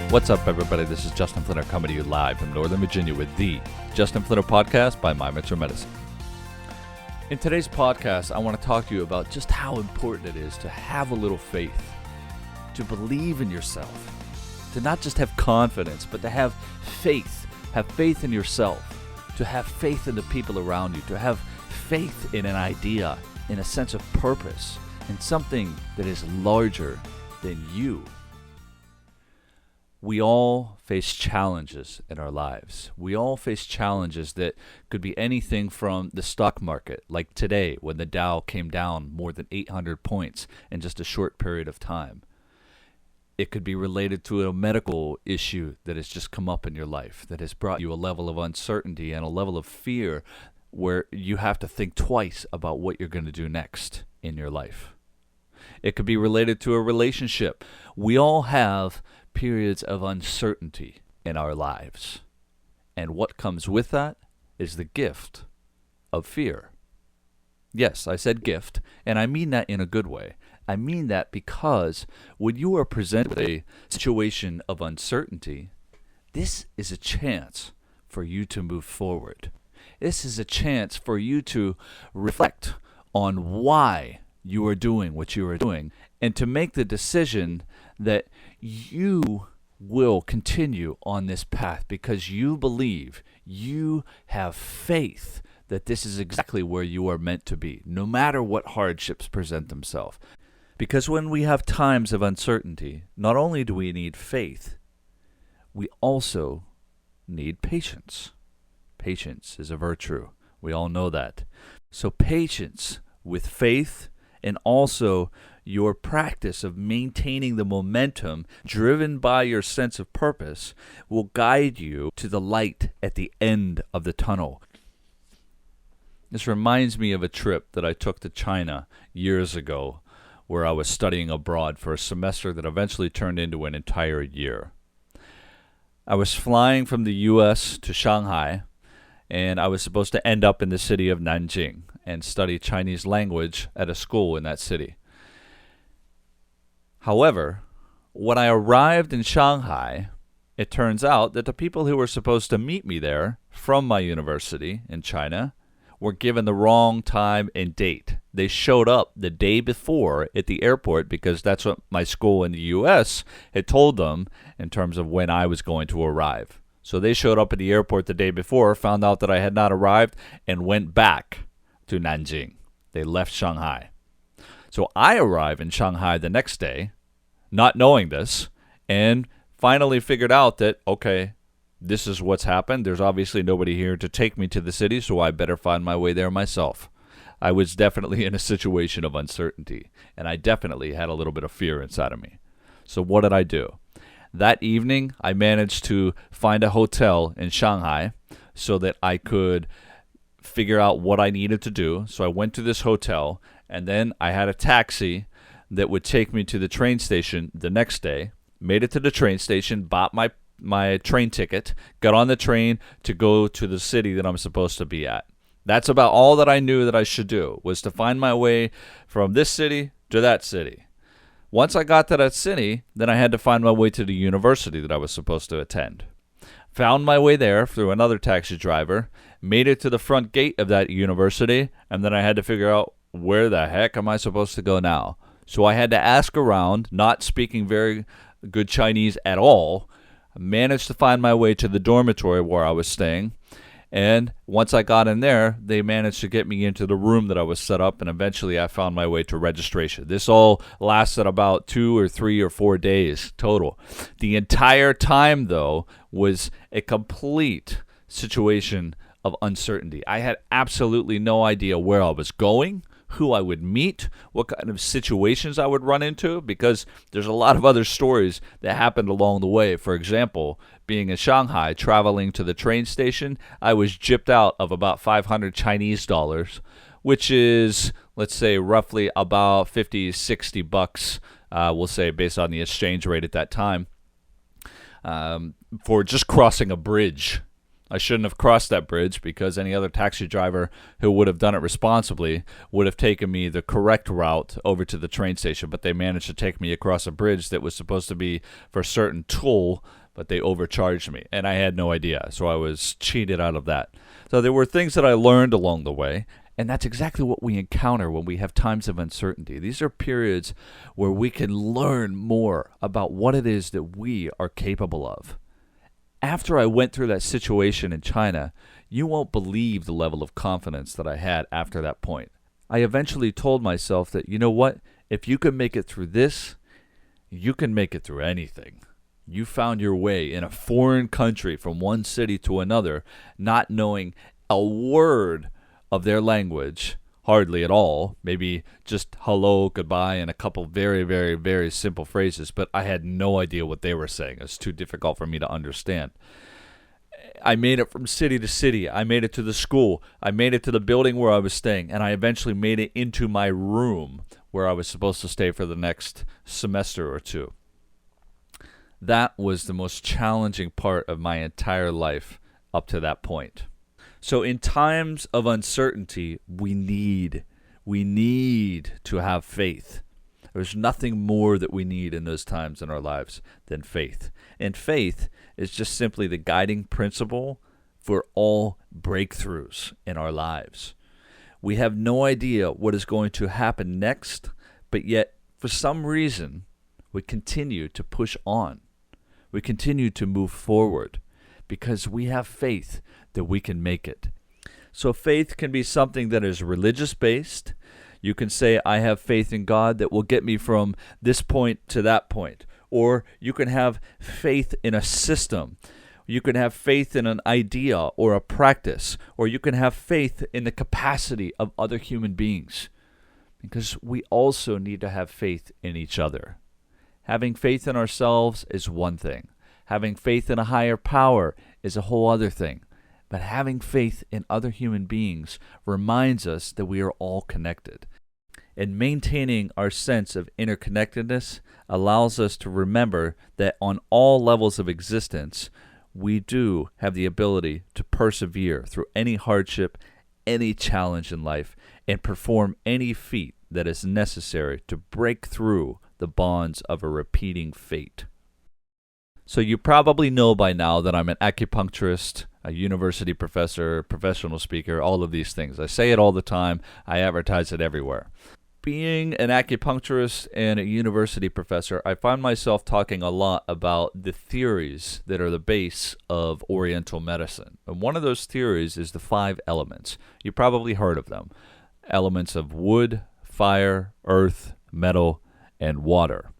What's up, everybody? This is Justin Flinner coming to you live from Northern Virginia with the Justin Flinner Podcast by My Metro Medicine. In today's podcast, I want to talk to you about just how important it is to have a little faith, to believe in yourself, to not just have confidence, but to have faith in yourself, to have faith in the people around you, to have faith in an idea, in a sense of purpose, in something that is larger than you. We all face challenges in our lives. We all face challenges that could be anything from the stock market, like today when the Dow came down more than 800 points in just a short period of time. It could be related to a medical issue that has just come up in your life, that has brought you a level of uncertainty and a level of fear where you have to think twice about what you're going to do next in your life. It could be related to a relationship. We all have periods of uncertainty in our lives. And what comes with that is the gift of fear. Yes, I said gift, and I mean that in a good way. I mean that because when you are presented with a situation of uncertainty, this is a chance for you to move forward. This is a chance for you to reflect on why you are doing what you are doing and to make the decision that you will continue on this path because you believe, you have faith that this is exactly where you are meant to be, no matter what hardships present themselves. Because when we have times of uncertainty, not only do we need faith, we also need patience. Patience is a virtue. We all know that. So patience with faith and also your practice of maintaining the momentum driven by your sense of purpose will guide you to the light at the end of the tunnel. This reminds me of a trip that I took to China years ago where I was studying abroad for a semester that eventually turned into an entire year. I was flying from the U.S. to Shanghai, and I was supposed to end up in the city of Nanjing and study Chinese language at a school in that city. However, when I arrived in Shanghai, it turns out that the people who were supposed to meet me there from my university in China were given the wrong time and date. They showed up the day before at the airport because that's what my school in the U.S. had told them in terms of when I was going to arrive. So they showed up at the airport the day before, found out that I had not arrived, and went back to Nanjing. They left Shanghai. So I arrive in Shanghai the next day, not knowing this, and finally figured out that, okay, this is what's happened. There's obviously nobody here to take me to the city, so I better find my way there myself. I was definitely in a situation of uncertainty, and I definitely had a little bit of fear inside of me. So what did I do? That evening, I managed to find a hotel in Shanghai so that I could figure out what I needed to do. So I went to this hotel, and then I had a taxi that would take me to the train station the next day, made it to the train station, bought my train ticket, got on the train to go to the city that I'm supposed to be at. That's about all that I knew that I should do, was to find my way from this city to that city. Once I got to that city, then I had to find my way to the university that I was supposed to attend. Found my way there through another taxi driver, made it to the front gate of that university, and then I had to figure out where the heck am I supposed to go now. So I had to ask around, not speaking very good Chinese at all. I managed to find my way to the dormitory where I was staying. And once I got in there, they managed to get me into the room that I was set up, and eventually I found my way to registration. This all lasted about 2 or 3 or 4 days total. The entire time, though, was a complete situation of uncertainty. I had absolutely no idea where I was going, who I would meet, what kind of situations I would run into, because there's a lot of other stories that happened along the way. For example, being in Shanghai, traveling to the train station, I was gypped out of about 500 Chinese dollars, which is, let's say, roughly about 50, 60 bucks, we'll say, based on the exchange rate at that time, for just crossing a bridge. I shouldn't have crossed that bridge because any other taxi driver who would have done it responsibly would have taken me the correct route over to the train station, but they managed to take me across a bridge that was supposed to be for a certain toll, but they overcharged me, and I had no idea, so I was cheated out of that. So there were things that I learned along the way, and that's exactly what we encounter when we have times of uncertainty. These are periods where we can learn more about what it is that we are capable of. After I went through that situation in China, you won't believe the level of confidence that I had after that point. I eventually told myself that, you know what? If you can make it through this, you can make it through anything. You found your way in a foreign country from one city to another, not knowing a word of their language, hardly at all, maybe just hello, goodbye, and a couple very, very, very simple phrases, but I had no idea what they were saying. It was too difficult for me to understand. I made it from city to city. I made it to the school. I made it to the building where I was staying, and I eventually made it into my room where I was supposed to stay for the next semester or two. That was the most challenging part of my entire life up to that point. So in times of uncertainty, we need to have faith. There's nothing more that we need in those times in our lives than faith. And faith is just simply the guiding principle for all breakthroughs in our lives. We have no idea what is going to happen next, but yet, for some reason, we continue to push on. We continue to move forward because we have faith that we can make it. So faith can be something that is religious-based. You can say, I have faith in God that will get me from this point to that point. Or you can have faith in a system. You can have faith in an idea or a practice. Or you can have faith in the capacity of other human beings. Because we also need to have faith in each other. Having faith in ourselves is one thing. Having faith in a higher power is a whole other thing. But having faith in other human beings reminds us that we are all connected. And maintaining our sense of interconnectedness allows us to remember that on all levels of existence, we do have the ability to persevere through any hardship, any challenge in life, and perform any feat that is necessary to break through the bonds of a repeating fate. So you probably know by now that I'm an acupuncturist, a university professor, professional speaker, all of these things. I say it all the time. I advertise it everywhere. Being an acupuncturist and a university professor, I find myself talking a lot about the theories that are the base of Oriental medicine. And one of those theories is the 5 elements. You probably heard of them. Elements of wood, fire, earth, metal, and water.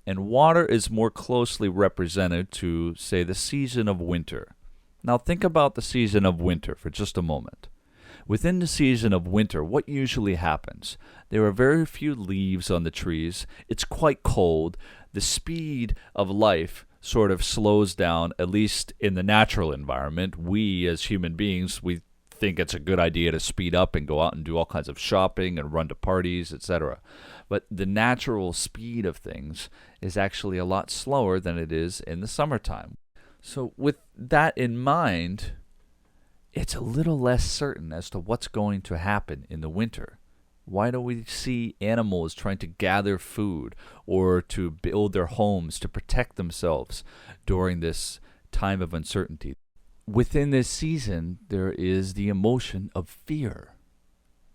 And water is more closely represented to, say, the season of winter. Now think about the season of winter for just a moment. Within the season of winter, what usually happens? There are very few leaves on the trees. It's quite cold. The speed of life sort of slows down, at least in the natural environment. We, as human beings, we think it's a good idea to speed up and go out and do all kinds of shopping and run to parties, etc. But the natural speed of things is actually a lot slower than it is in the summertime. So with that in mind, it's a little less certain as to what's going to happen in the winter. Why do we see animals trying to gather food or to build their homes to protect themselves during this time of uncertainty? Within this season, there is the emotion of fear.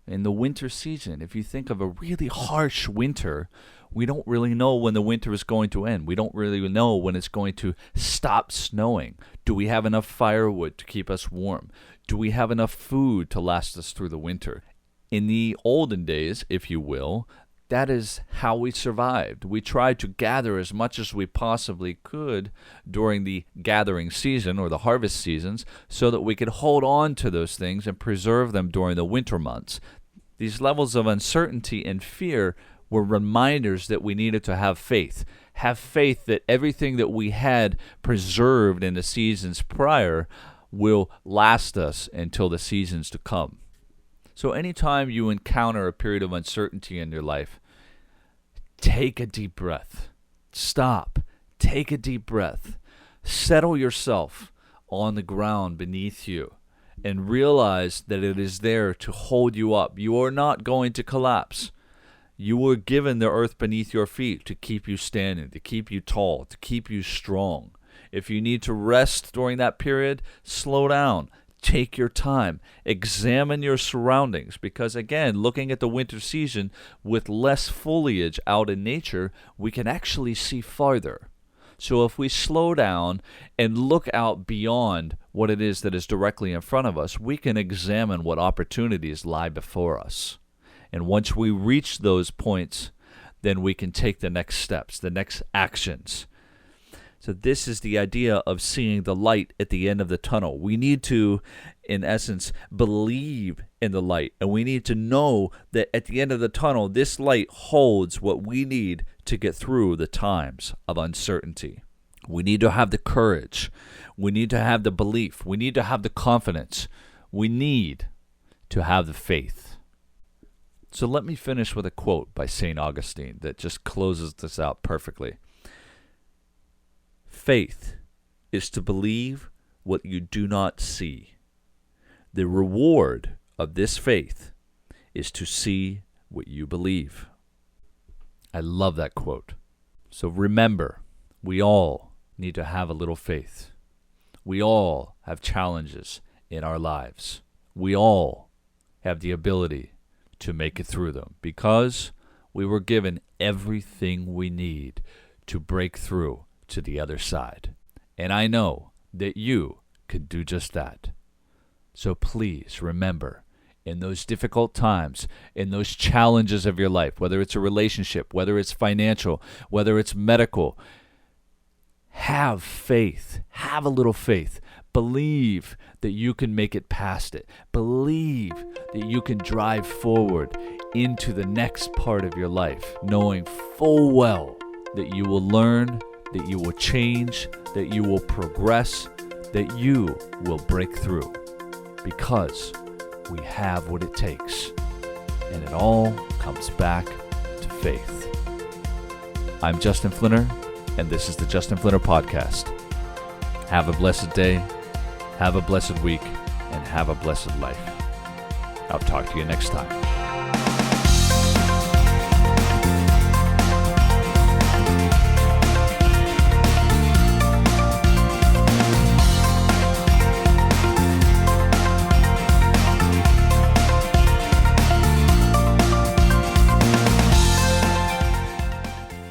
In the winter season, if you think of a really harsh winter, we don't really know when the winter is going to end. We don't really know when it's going to stop snowing. Do we have enough firewood to keep us warm? Do we have enough food to last us through the winter? In the olden days, if you will, that is how we survived. We tried to gather as much as we possibly could during the gathering season or the harvest seasons so that we could hold on to those things and preserve them during the winter months. These levels of uncertainty and fear were reminders that we needed to have faith. Have faith that everything that we had preserved in the seasons prior will last us until the seasons to come. So anytime you encounter a period of uncertainty in your life, take a deep breath. Stop. Take a deep breath. Settle yourself on the ground beneath you and realize that it is there to hold you up. You are not going to collapse. You were given the earth beneath your feet to keep you standing, to keep you tall, to keep you strong. If you need to rest during that period, slow down. Take your time. Examine your surroundings because, again, looking at the winter season with less foliage out in nature, we can actually see farther. So if we slow down and look out beyond what it is that is directly in front of us, we can examine what opportunities lie before us. And once we reach those points, then we can take the next steps, the next actions. So this is the idea of seeing the light at the end of the tunnel. We need to, in essence, believe in the light. And we need to know that at the end of the tunnel, this light holds what we need to get through the times of uncertainty. We need to have the courage. We need to have the belief. We need to have the confidence. We need to have the faith. So let me finish with a quote by St. Augustine that just closes this out perfectly. Faith is to believe what you do not see. The reward of this faith is to see what you believe. I love that quote. So remember, we all need to have a little faith. We all have challenges in our lives. We all have the ability to make it through them because we were given everything we need to break through to the other side. And I know that you could do just that. So please remember, in those difficult times, in those challenges of your life, whether it's a relationship, whether it's financial, whether it's medical, have faith. Have a little faith. Believe that you can make it past it. Believe that you can drive forward into the next part of your life, knowing full well that you will learn, that you will change, that you will progress, that you will break through. Because we have what it takes. And it all comes back to faith. I'm Justin Flinner, and this is the Justin Flinner Podcast. Have a blessed day, have a blessed week, and have a blessed life. I'll talk to you next time.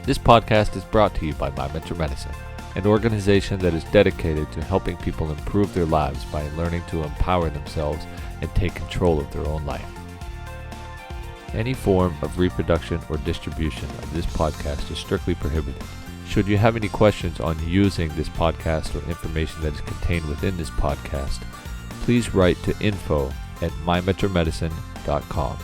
This podcast is brought to you by My Mentor Medicine, an organization that is dedicated to helping people improve their lives by learning to empower themselves and take control of their own life. Any form of reproduction or distribution of this podcast is strictly prohibited. Should you have any questions on using this podcast or information that is contained within this podcast, please write to info@mymentormedicine.com.